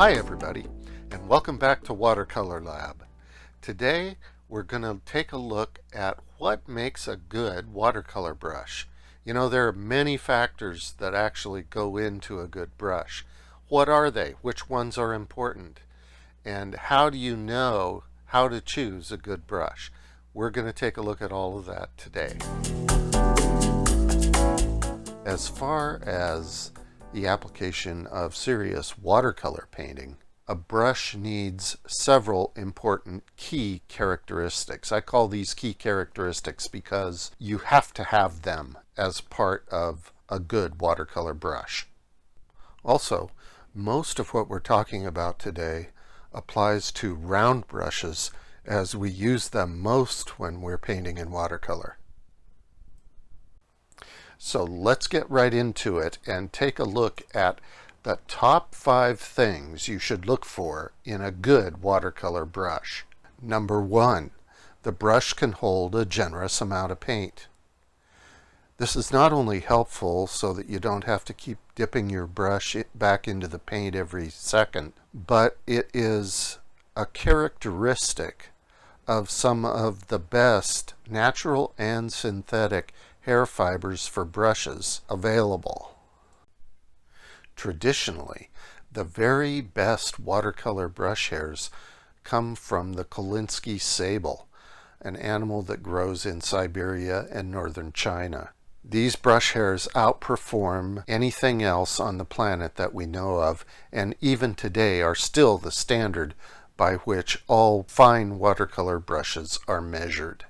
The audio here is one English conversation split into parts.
Hi everybody, and welcome back to Watercolor Lab. Today we're going to take a look at what makes a good watercolor brush. You know, there are many factors that actually go into a good brush. What are they? Which ones are important? And how do you know how to choose a good brush? We're going to take a look at all of that today. As far as the application of serious watercolor painting, a brush needs several important key characteristics. I call these key characteristics because you have to have them as part of a good watercolor brush. Also, most of what we're talking about today applies to round brushes as we use them most when we're painting in watercolor. So let's get right into it and take a look at the top 5 things you should look for in a good watercolor brush. Number 1, the brush can hold a generous amount of paint. This is not only helpful so that you don't have to keep dipping your brush back into the paint every second, but it is a characteristic of some of the best natural and synthetic hair fibers for brushes available. Traditionally, the very best watercolor brush hairs come from the Kolinsky sable, an animal that grows in Siberia and northern China. These brush hairs outperform anything else on the planet that we know of, and even today are still the standard by which all fine watercolor brushes are measured.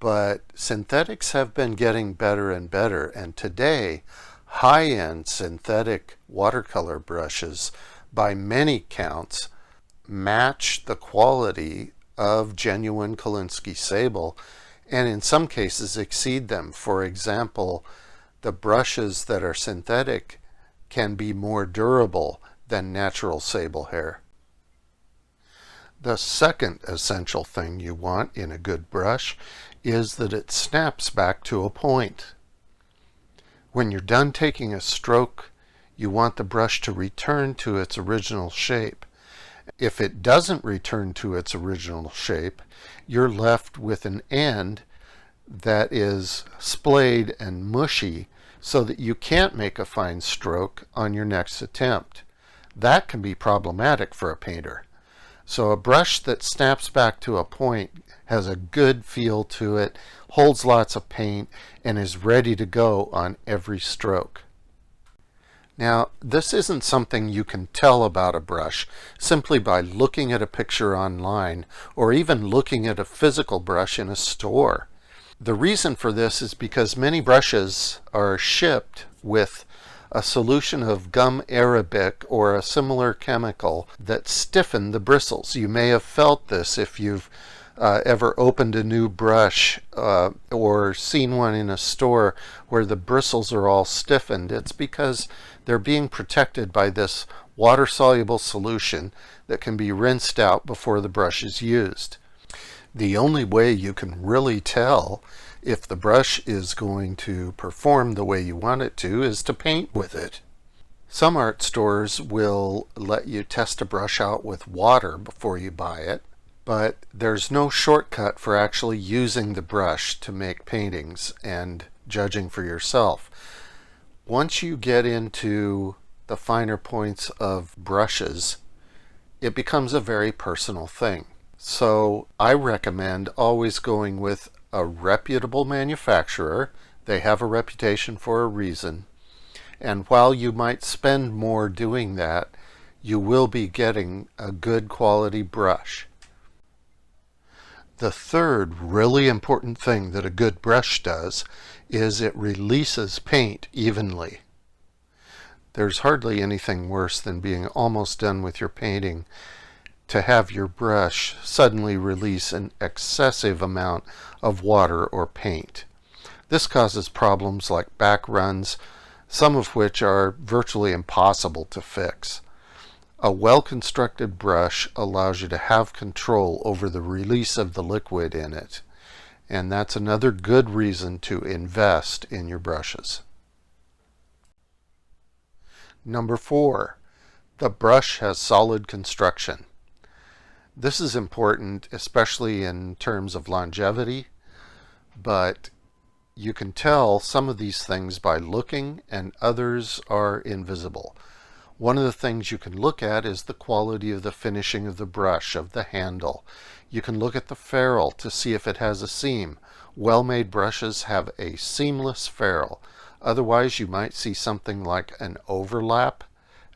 But synthetics have been getting better and better, and today high-end synthetic watercolor brushes by many counts match the quality of genuine Kolinsky sable and in some cases exceed them. For example, the brushes that are synthetic can be more durable than natural sable hair. The second essential thing you want in a good brush is that it snaps back to a point. When you're done taking a stroke, you want the brush to return to its original shape. If it doesn't return to its original shape, you're left with an end that is splayed and mushy so that you can't make a fine stroke on your next attempt. That can be problematic for a painter. So a brush that snaps back to a point has a good feel to it, holds lots of paint, and is ready to go on every stroke. Now, this isn't something you can tell about a brush simply by looking at a picture online or even looking at a physical brush in a store. The reason for this is because many brushes are shipped with a solution of gum arabic or a similar chemical that stiffen the bristles. You may have felt this if you've ever opened a new brush or seen one in a store where the bristles are all stiffened. It's because they're being protected by this water-soluble solution that can be rinsed out before the brush is used. The only way you can really tell if the brush is going to perform the way you want it to is to paint with it. Some art stores will let you test a brush out with water before you buy it, but there's no shortcut for actually using the brush to make paintings and judging for yourself. Once you get into the finer points of brushes, it becomes a very personal thing. So I recommend always going with a reputable manufacturer. They have a reputation for a reason. And while you might spend more doing that, you will be getting a good quality brush. The third really important thing that a good brush does is it releases paint evenly. There's hardly anything worse than being almost done with your painting to have your brush suddenly release an excessive amount of water or paint. This causes problems like back runs, some of which are virtually impossible to fix. A well-constructed brush allows you to have control over the release of the liquid in it, and that's another good reason to invest in your brushes. Number 4, The brush has solid construction. This is important, especially in terms of longevity, but you can tell some of these things by looking and others are invisible. One of the things you can look at is the quality of the finishing of the brush, of the handle. You can look at the ferrule to see if it has a seam. Well-made brushes have a seamless ferrule. Otherwise, you might see something like an overlap,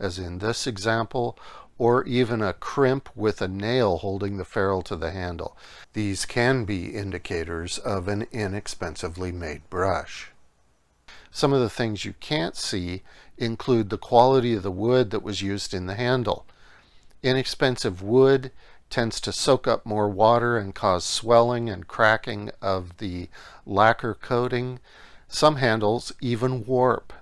as in this example, or even a crimp with a nail holding the ferrule to the handle. These can be indicators of an inexpensively made brush. Some of the things you can't see include the quality of the wood that was used in the handle. Inexpensive wood tends to soak up more water and cause swelling and cracking of the lacquer coating. Some handles even warp.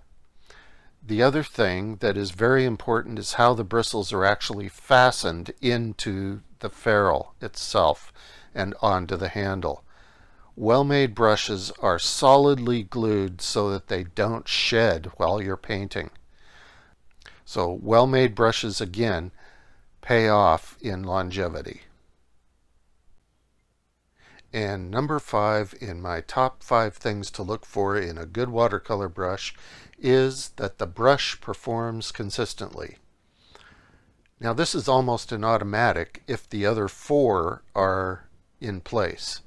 The other thing that is very important is how the bristles are actually fastened into the ferrule itself and onto the handle. Well-made brushes are solidly glued so that they don't shed while you're painting. So well-made brushes, again, pay off in longevity. And number 5 in my top 5 things to look for in a good watercolor brush is that the brush performs consistently. Now this is almost an automatic if the other 4 are in place,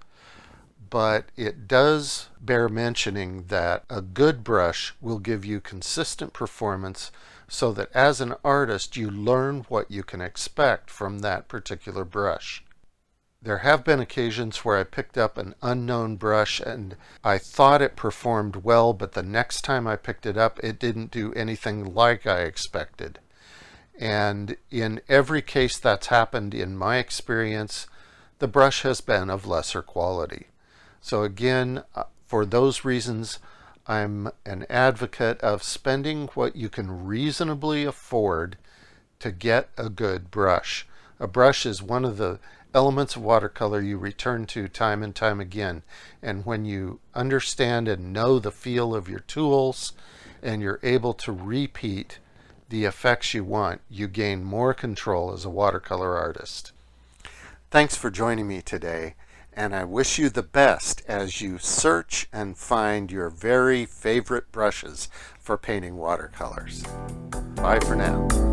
but it does bear mentioning that a good brush will give you consistent performance so that as an artist you learn what you can expect from that particular brush. There have been occasions where I picked up an unknown brush and I thought it performed well, but the next time I picked it up, it didn't do anything like I expected. And in every case that's happened in my experience, the brush has been of lesser quality. So again, for those reasons, I'm an advocate of spending what you can reasonably afford to get a good brush. A brush is one of the elements of watercolor you return to time and time again, and when you understand and know the feel of your tools and you're able to repeat the effects you want, you gain more control as a watercolor artist. Thanks for joining me today, and I wish you the best as you search and find your very favorite brushes for painting watercolors. Bye for now.